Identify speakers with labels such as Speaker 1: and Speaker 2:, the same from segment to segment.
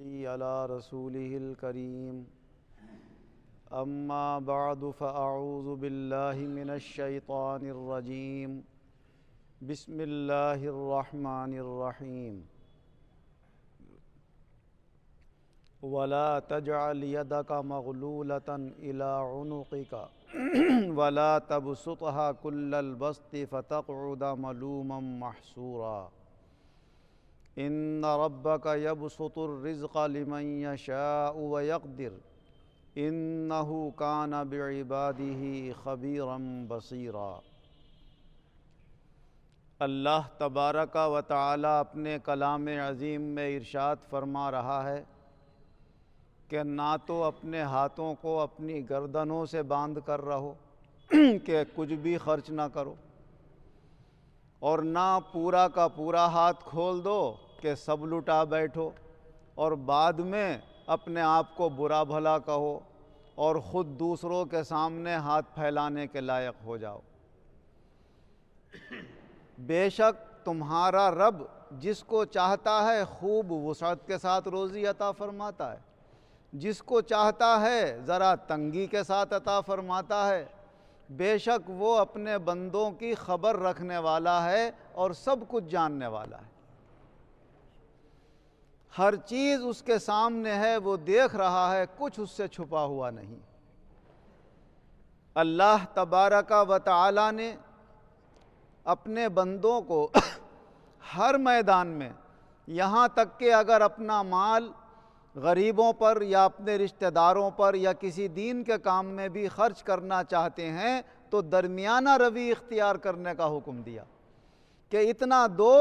Speaker 1: على رسوله الكريم أما بعد فأعوذ بالله من الشيطان الرجيم بسم الله الرحمن الرحيم ولا تجعل يدك مغلولة إلى عنقك ولا تبسطها كل البسط فتقعد ملوما محسورا ان ربك يبسط الرزق لمن يشاء ويقدر انه كان بعباده خبيرا بصيرا۔ اللہ تبارک و تعالی اپنے کلام عظیم میں ارشاد فرما رہا ہے کہ نہ تو اپنے ہاتھوں کو اپنی گردنوں سے باندھ کر رہو کہ کچھ بھی خرچ نہ کرو، اور نہ پورا کا پورا ہاتھ کھول دو کہ سب لٹا بیٹھو اور بعد میں اپنے آپ کو برا بھلا کہو اور خود دوسروں کے سامنے ہاتھ پھیلانے کے لائق ہو جاؤ۔ بے شک تمہارا رب جس کو چاہتا ہے خوب وسعت کے ساتھ روزی عطا فرماتا ہے، جس کو چاہتا ہے ذرا تنگی کے ساتھ عطا فرماتا ہے۔ بے شک وہ اپنے بندوں کی خبر رکھنے والا ہے اور سب کچھ جاننے والا ہے۔ ہر چیز اس کے سامنے ہے، وہ دیکھ رہا ہے، کچھ اس سے چھپا ہوا نہیں۔ اللہ تبارک و تعالی نے اپنے بندوں کو ہر میدان میں، یہاں تک کہ اگر اپنا مال غریبوں پر یا اپنے رشتہ داروں پر یا کسی دین کے کام میں بھی خرچ کرنا چاہتے ہیں تو درمیانہ روی اختیار کرنے کا حکم دیا کہ اتنا دو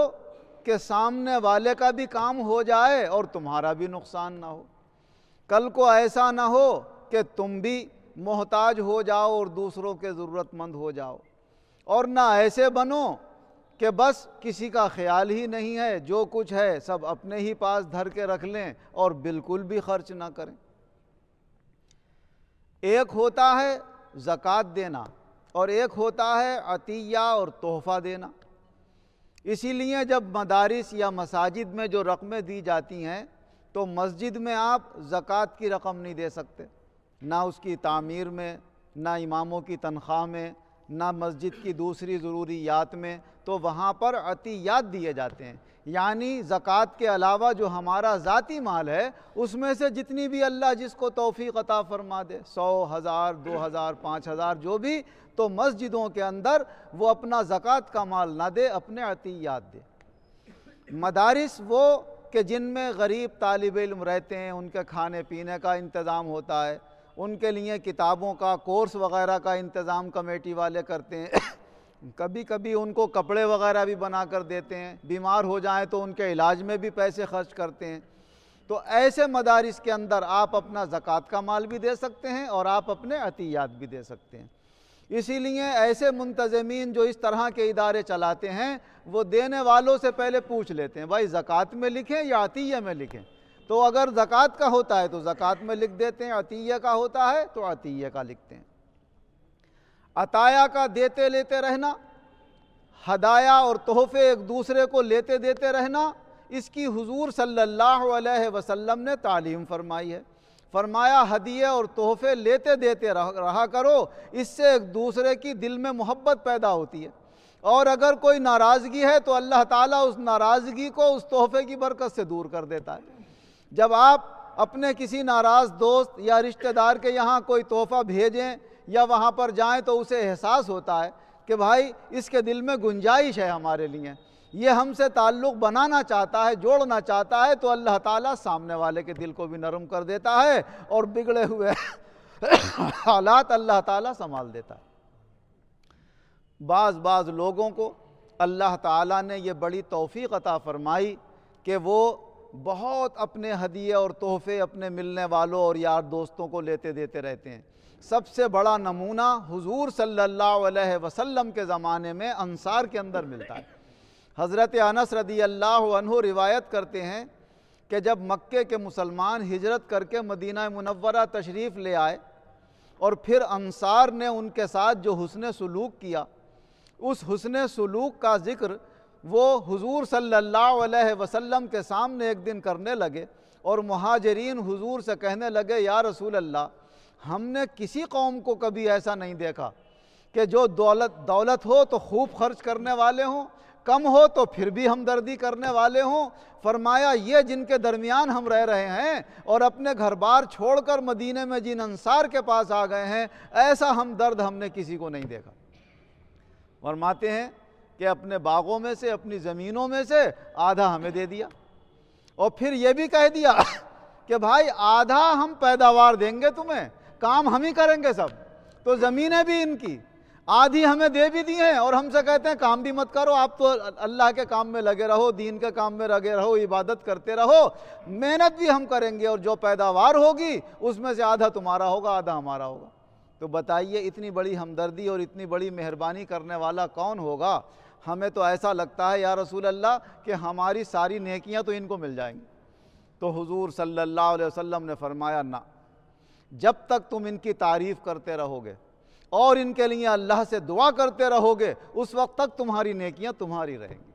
Speaker 1: کہ سامنے والے کا بھی کام ہو جائے اور تمہارا بھی نقصان نہ ہو۔ کل کو ایسا نہ ہو کہ تم بھی محتاج ہو جاؤ اور دوسروں کے ضرورت مند ہو جاؤ، اور نہ ایسے بنو کہ بس کسی کا خیال ہی نہیں ہے، جو کچھ ہے سب اپنے ہی پاس دھر کے رکھ لیں اور بالکل بھی خرچ نہ کریں۔ ایک ہوتا ہے زکوٰۃ دینا اور ایک ہوتا ہے عطیہ اور تحفہ دینا۔ اسی لیے جب مدارس یا مساجد میں جو رقمیں دی جاتی ہیں تو مسجد میں آپ زکوٰۃ کی رقم نہیں دے سکتے، نہ اس کی تعمیر میں، نہ اماموں کی تنخواہ میں، نہ مسجد کی دوسری ضروریات میں، تو وہاں پر عطیات دیے جاتے ہیں۔ یعنی زکوٰۃ کے علاوہ جو ہمارا ذاتی مال ہے اس میں سے جتنی بھی اللہ جس کو توفیق عطا فرما دے، 100، 1000، 2000، 5000 جو بھی، تو مسجدوں کے اندر وہ اپنا زکوٰۃ کا مال نہ دے، اپنے عطیات دے۔ مدارس وہ کہ جن میں غریب طالب علم رہتے ہیں، ان کے کھانے پینے کا انتظام ہوتا ہے، ان کے لیے کتابوں کا کورس وغیرہ کا انتظام کمیٹی والے کرتے ہیں، کبھی کبھی ان کو کپڑے وغیرہ بھی بنا کر دیتے ہیں، بیمار ہو جائیں تو ان کے علاج میں بھی پیسے خرچ کرتے ہیں۔ تو ایسے مدارس کے اندر آپ اپنا زکوٰۃ کا مال بھی دے سکتے ہیں اور آپ اپنے عطیات بھی دے سکتے ہیں۔ اسی لیے ایسے منتظمین جو اس طرح کے ادارے چلاتے ہیں وہ دینے والوں سے پہلے پوچھ لیتے ہیں بھائی زکوٰۃ میں لکھیں یا عطیہ میں لکھیں، تو اگر زکوٰۃ کا ہوتا ہے تو زکوٰۃ میں لکھ دیتے ہیں، عطیہ کا ہوتا ہے تو عطیہ کا لکھتے ہیں۔ عطایا کا دیتے لیتے رہنا، ہدایہ اور تحفے ایک دوسرے کو لیتے دیتے رہنا، اس کی حضور صلی اللہ علیہ وسلم نے تعلیم فرمائی ہے۔ فرمایا ہدیے اور تحفے لیتے دیتے رہا کرو، اس سے ایک دوسرے کی دل میں محبت پیدا ہوتی ہے، اور اگر کوئی ناراضگی ہے تو اللہ تعالیٰ اس ناراضگی کو اس تحفے کی برکت سے دور کر دیتا ہے۔ جب آپ اپنے کسی ناراض دوست یا رشتہ دار کے یہاں کوئی تحفہ بھیجیں یا وہاں پر جائیں تو اسے احساس ہوتا ہے کہ بھائی اس کے دل میں گنجائش ہے ہمارے لیے، یہ ہم سے تعلق بنانا چاہتا ہے، جوڑنا چاہتا ہے، تو اللہ تعالیٰ سامنے والے کے دل کو بھی نرم کر دیتا ہے اور بگڑے ہوئے حالات اللہ تعالیٰ سنبھال دیتا ہے۔ بعض لوگوں کو اللہ تعالیٰ نے یہ بڑی توفیق عطا فرمائی کہ وہ بہت اپنے ہدیے اور تحفے اپنے ملنے والوں اور یار دوستوں کو لیتے دیتے رہتے ہیں۔ سب سے بڑا نمونہ حضور صلی اللہ علیہ وسلم کے زمانے میں انصار کے اندر ملتا ہے۔ حضرت انس رضی اللہ عنہ روایت کرتے ہیں کہ جب مکے کے مسلمان ہجرت کر کے مدینہ منورہ تشریف لے آئے اور پھر انصار نے ان کے ساتھ جو حسن سلوک کیا، اس حسن سلوک کا ذکر وہ حضور صلی اللہ علیہ وسلم کے سامنے ایک دن کرنے لگے اور مہاجرین حضور سے کہنے لگے یا رسول اللہ ہم نے کسی قوم کو کبھی ایسا نہیں دیکھا کہ جو دولت ہو تو خوب خرچ کرنے والے ہوں، کم ہو تو پھر بھی ہمدردی کرنے والے ہوں۔ فرمایا یہ جن کے درمیان ہم رہ رہے ہیں اور اپنے گھر بار چھوڑ کر مدینے میں جن انصار کے پاس آ گئے ہیں، ایسا ہمدرد ہم نے کسی کو نہیں دیکھا۔ فرماتے ہیں کہ اپنے باغوں میں سے، اپنی زمینوں میں سے آدھا ہمیں دے دیا، اور پھر یہ بھی کہہ دیا کہ بھائی آدھا ہم پیداوار دیں گے تمہیں، کام ہم ہی کریں گے سب۔ تو زمینیں بھی ان کی آدھی ہمیں دے بھی دی ہیں، اور ہم سے کہتے ہیں کام بھی مت کرو، آپ تو اللہ کے کام میں لگے رہو، دین کے کام میں لگے رہو، عبادت کرتے رہو، محنت بھی ہم کریں گے، اور جو پیداوار ہوگی اس میں سے آدھا تمہارا ہوگا، آدھا ہمارا ہوگا۔ تو بتائیے اتنی بڑی ہمدردی اور اتنی بڑی مہربانی کرنے والا کون ہوگا؟ ہمیں تو ایسا لگتا ہے یا رسول اللہ کہ ہماری ساری نیکیاں تو ان کو مل جائیں گی۔ تو حضور صلی اللہ علیہ وسلم نے فرمایا نہ، جب تک تم ان کی تعریف کرتے رہو گے اور ان کے لیے اللہ سے دعا کرتے رہو گے، اس وقت تک تمہاری نیکیاں تمہاری رہیں گی۔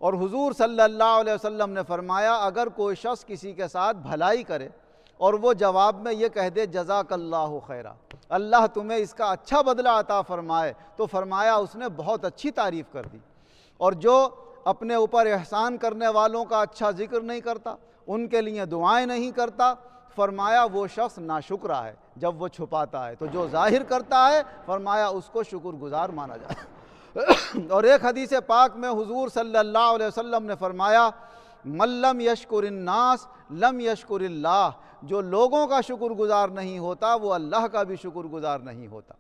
Speaker 1: اور حضور صلی اللہ علیہ وسلم نے فرمایا اگر کوئی شخص کسی کے ساتھ بھلائی کرے اور وہ جواب میں یہ کہہ دے جزاک اللہ خیرہ، اللہ تمہیں اس کا اچھا بدلہ عطا فرمائے، تو فرمایا اس نے بہت اچھی تعریف کر دی۔ اور جو اپنے اوپر احسان کرنے والوں کا اچھا ذکر نہیں کرتا، ان کے لیے دعائیں نہیں کرتا، فرمایا وہ شخص ناشکرا ہے جب وہ چھپاتا ہے۔ تو جو ظاہر کرتا ہے فرمایا اس کو شکر گزار مانا جائے۔ اور ایک حدیث پاک میں حضور صلی اللہ علیہ وسلم نے فرمایا من لم یشکر الناس لم یشکر اللہ، جو لوگوں کا شکر گزار نہیں ہوتا وہ اللہ کا بھی شکر گزار نہیں ہوتا۔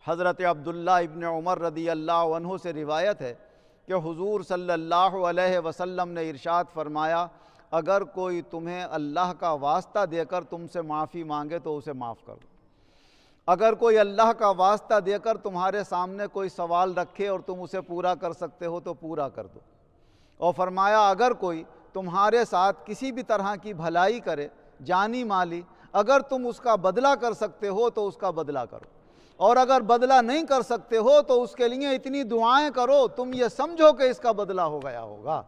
Speaker 1: حضرت عبداللہ ابن عمر رضی اللہ عنہ سے روایت ہے کہ حضور صلی اللہ علیہ وسلم نے ارشاد فرمایا اگر کوئی تمہیں اللہ کا واسطہ دے کر تم سے معافی مانگے تو اسے معاف کر دو۔ اگر کوئی اللہ کا واسطہ دے کر تمہارے سامنے کوئی سوال رکھے اور تم اسے پورا کر سکتے ہو تو پورا کر دو۔ اور فرمایا اگر کوئی تمہارے ساتھ کسی بھی طرح کی بھلائی کرے جانی مالی، اگر تم اس کا بدلہ کر سکتے ہو تو اس کا بدلہ کرو، اور اگر بدلہ نہیں کر سکتے ہو تو اس کے لیے اتنی دعائیں کرو تم یہ سمجھو کہ اس کا بدلہ ہو گیا ہوگا۔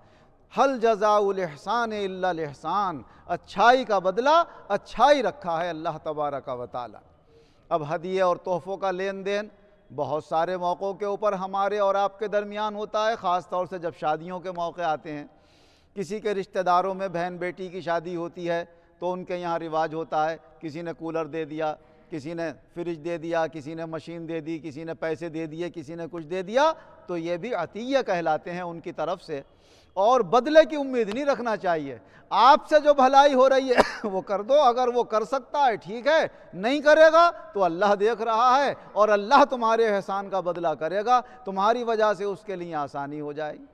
Speaker 1: حل جزاء الاحسان الا الاحسان، اچھائی کا بدلہ اچھائی رکھا ہے اللہ تبارک و تعالی۔ اب ہدیے اور تحفوں کا لین دین بہت سارے موقعوں کے اوپر ہمارے اور آپ کے درمیان ہوتا ہے، خاص طور سے جب شادیوں کے موقع آتے ہیں۔ کسی کے رشتہ داروں میں بہن بیٹی کی شادی ہوتی ہے تو ان کے یہاں رواج ہوتا ہے کسی نے کولر دے دیا، کسی نے فریج دے دیا، کسی نے مشین دے دی، کسی نے پیسے دے دیے، کسی نے کچھ دے دیا، تو یہ بھی عطیہ کہلاتے ہیں ان کی طرف سے، اور بدلے کی امید نہیں رکھنا چاہیے۔ آپ سے جو بھلائی ہو رہی ہے وہ کر دو، اگر وہ کر سکتا ہے ٹھیک ہے، نہیں کرے گا تو اللہ دیکھ رہا ہے اور اللہ تمہارے احسان کا بدلہ کرے گا، تمہاری وجہ سے اس کے لیے آسانی ہو جائے گی۔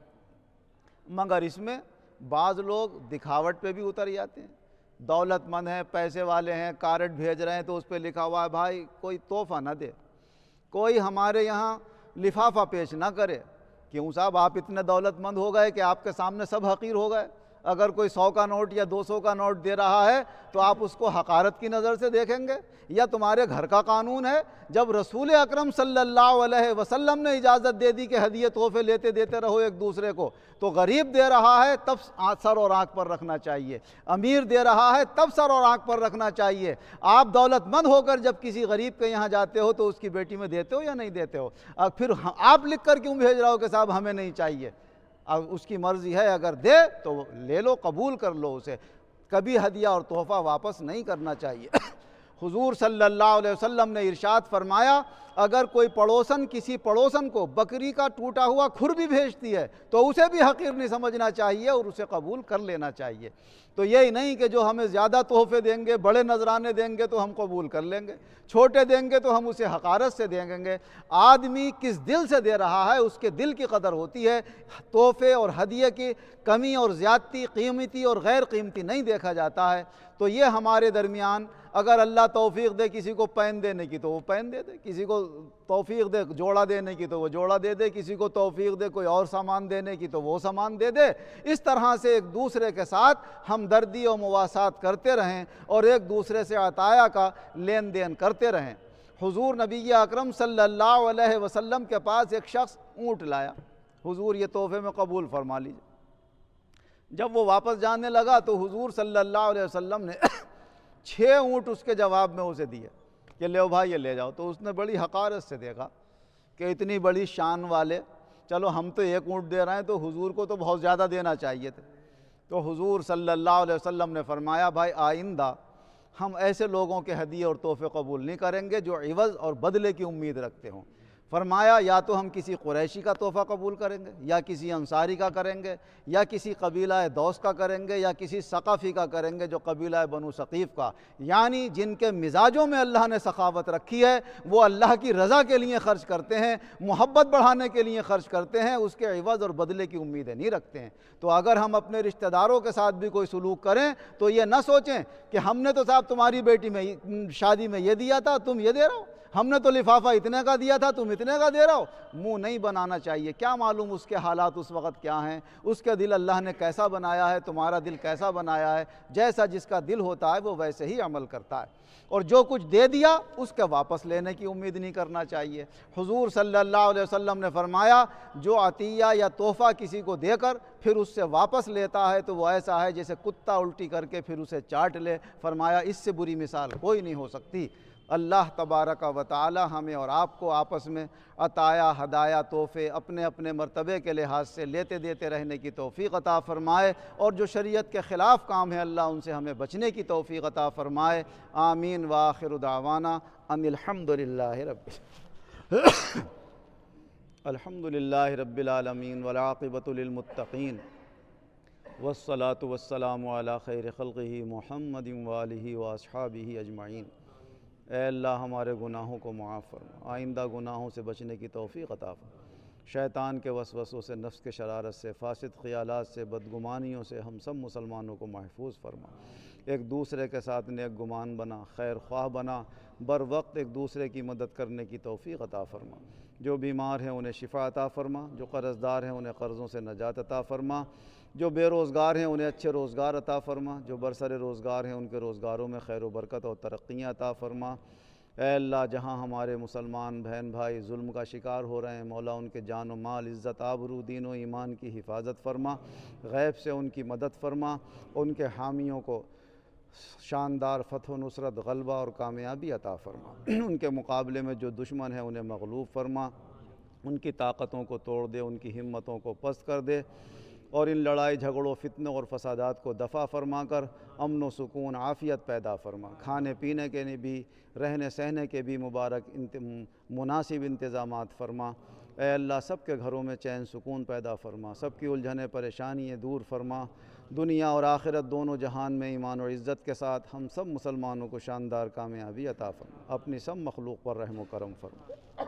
Speaker 1: مگر اس میں بعض لوگ دکھاوٹ پہ بھی اتر جاتے ہیں، دولت مند ہیں، پیسے والے ہیں، کارڈ بھیج رہے ہیں تو اس پہ لکھا ہوا ہے بھائی کوئی تحفہ نہ دے، کوئی ہمارے یہاں لفافہ پیش نہ کرے۔ کیوں صاحب آپ اتنے دولت مند ہو گئے کہ آپ کے سامنے سب حقیر ہو گئے؟ اگر کوئی 100 کا نوٹ یا 200 کا نوٹ دے رہا ہے تو آپ اس کو حقارت کی نظر سے دیکھیں گے؟ یا تمہارے گھر کا قانون ہے؟ جب رسول اکرم صلی اللہ علیہ وسلم نے اجازت دے دی کہ ہدیے تحفے لیتے دیتے رہو ایک دوسرے کو، تو غریب دے رہا ہے تب سر اور آنکھ پر رکھنا چاہیے، امیر دے رہا ہے تب سر اور آنکھ پر رکھنا چاہیے۔ آپ دولت مند ہو کر جب کسی غریب کے یہاں جاتے ہو تو اس کی بیٹی میں دیتے ہو یا نہیں دیتے ہو؟ اور پھر آپ لکھ کر کیوں بھیج رہا ہو کہ صاحب ہمیں نہیں چاہیے؟ اب اس کی مرضی ہے، اگر دے تو لے لو، قبول کر لو اسے، کبھی ہدیہ اور تحفہ واپس نہیں کرنا چاہیے۔ حضور صلی اللہ علیہ وسلم نے ارشاد فرمایا اگر کوئی پڑوسن کسی پڑوسن کو بکری کا ٹوٹا ہوا کھر بھی بھیجتی ہے تو اسے بھی حقیر نہیں سمجھنا چاہیے اور اسے قبول کر لینا چاہیے۔ تو یہی نہیں کہ جو ہمیں زیادہ تحفے دیں گے، بڑے نذرانے دیں گے تو ہم قبول کر لیں گے، چھوٹے دیں گے تو ہم اسے حقارت سے دیں گے۔ آدمی کس دل سے دے رہا ہے اس کے دل کی قدر ہوتی ہے۔ تحفے اور ہدیے کی کمی اور زیادتی، قیمتی اور غیر قیمتی نہیں دیکھا جاتا ہے۔ تو یہ ہمارے درمیان اگر اللہ توفیق دے کسی کو پین دینے کی تو وہ پین دے دے، کسی کو توفیق دے جوڑا دینے کی تو وہ جوڑا دے دے، کسی کو توفیق دے کوئی اور سامان دینے کی تو وہ سامان دے دے۔ اس طرح سے ایک دوسرے کے ساتھ ہمدردی و مواسات کرتے رہیں اور ایک دوسرے سے عطایا کا لین دین کرتے رہیں۔ حضور نبی اکرم صلی اللہ علیہ وسلم کے پاس ایک شخص اونٹ لایا، حضور یہ تحفے میں قبول فرما لیجیے۔ جب وہ واپس جانے لگا تو حضور صلی اللہ علیہ وسلم نے 6 اونٹ اس کے جواب میں اسے دیے کہ لے بھائی یہ لے جاؤ۔ تو اس نے بڑی حقارت سے دیکھا کہ اتنی بڑی شان والے، چلو ہم تو 1 اونٹ دے رہے ہیں تو حضور کو تو بہت زیادہ دینا چاہیے تھے۔ تو حضور صلی اللہ علیہ وسلم نے فرمایا بھائی آئندہ ہم ایسے لوگوں کے ہدیے اور تحفے قبول نہیں کریں گے جو عوض اور بدلے کی امید رکھتے ہوں۔ فرمایا یا تو ہم کسی قریشی کا تحفہ قبول کریں گے، یا کسی انصاری کا کریں گے، یا کسی قبیلہ دوس کا کریں گے، یا کسی ثقفی کا کریں گے جو قبیلہ بنو ثقیف کا، یعنی جن کے مزاجوں میں اللہ نے سخاوت رکھی ہے، وہ اللہ کی رضا کے لیے خرچ کرتے ہیں، محبت بڑھانے کے لیے خرچ کرتے ہیں، اس کے عوض اور بدلے کی امیدیں نہیں رکھتے ہیں۔ تو اگر ہم اپنے رشتہ داروں کے ساتھ بھی کوئی سلوک کریں تو یہ نہ سوچیں کہ ہم نے تو صاحب تمہاری بیٹی میں شادی میں یہ دیا تھا، تم یہ دے رہے ہو، ہم نے تو لفافہ اتنے کا دیا تھا، تم اتنے کا دے رہا ہو۔ منہ نہیں بنانا چاہیے، کیا معلوم اس کے حالات اس وقت کیا ہیں، اس کے دل اللہ نے کیسا بنایا ہے، تمہارا دل کیسا بنایا ہے، جیسا جس کا دل ہوتا ہے وہ ویسے ہی عمل کرتا ہے۔ اور جو کچھ دے دیا اس کے واپس لینے کی امید نہیں کرنا چاہیے۔ حضور صلی اللہ علیہ وسلم نے فرمایا جو عطیہ یا تحفہ کسی کو دے کر پھر اس سے واپس لیتا ہے تو وہ ایسا ہے جیسے کتا الٹی کر کے پھر اسے چاٹ لے۔ فرمایا اس سے بری مثال کوئی نہیں ہو سکتی۔ اللہ تبارک و تعالی ہمیں اور آپ کو آپس میں عطایا ہدایا تحفے اپنے اپنے مرتبے کے لحاظ سے لیتے دیتے رہنے کی توفیق عطا فرمائے، اور جو شریعت کے خلاف کام ہے اللہ ان سے ہمیں بچنے کی توفیق عطا فرمائے۔ آمین وآخر دعوانا ان الحمد للہ رب العالمین والعاقبۃ للمتقین والصلاة والسلام علی خیر خلقہ محمد وآلہ واصحابہ اجمعین۔ اے اللہ ہمارے گناہوں کو معاف فرما، آئندہ گناہوں سے بچنے کی توفیق عطا فرما، شیطان کے وسوسوں سے، نفس کے شرارت سے، فاسد خیالات سے، بدگمانیوں سے ہم سب مسلمانوں کو محفوظ فرما، ایک دوسرے کے ساتھ نیک گمان بنا، خیر خواہ بنا، بر وقت ایک دوسرے کی مدد کرنے کی توفیق عطا فرما، جو بیمار ہیں انہیں شفا عطا فرما، جو قرض دار ہیں انہیں قرضوں سے نجات عطا فرما، جو بے روزگار ہیں انہیں اچھے روزگار عطا فرما، جو برسر روزگار ہیں ان کے روزگاروں میں خیر و برکت اور ترقیاں عطا فرما۔ اے اللہ جہاں ہمارے مسلمان بہن بھائی ظلم کا شکار ہو رہے ہیں، مولا ان کے جان و مال، عزت آبرو، دین و ایمان کی حفاظت فرما، غیب سے ان کی مدد فرما، ان کے حامیوں کو شاندار فتح و نصرت، غلبہ اور کامیابی عطا فرما، ان کے مقابلے میں جو دشمن ہیں انہیں مغلوب فرما، ان کی طاقتوں کو توڑ دے، ان کی ہمتوں کو پست کر دے، اور ان لڑائی جھگڑوں فتنوں اور فسادات کو دفع فرما کر امن و سکون عافیت پیدا فرما، کھانے پینے کے بھی، رہنے سہنے کے بھی مبارک مناسب انتظامات فرما۔ اے اللہ سب کے گھروں میں چین سکون پیدا فرما، سب کی الجھنیں پریشانیاں دور فرما، دنیا اور آخرت دونوں جہان میں ایمان اور عزت کے ساتھ ہم سب مسلمانوں کو شاندار کامیابی عطا فرما، اپنی سب مخلوق پر رحم و کرم فرما۔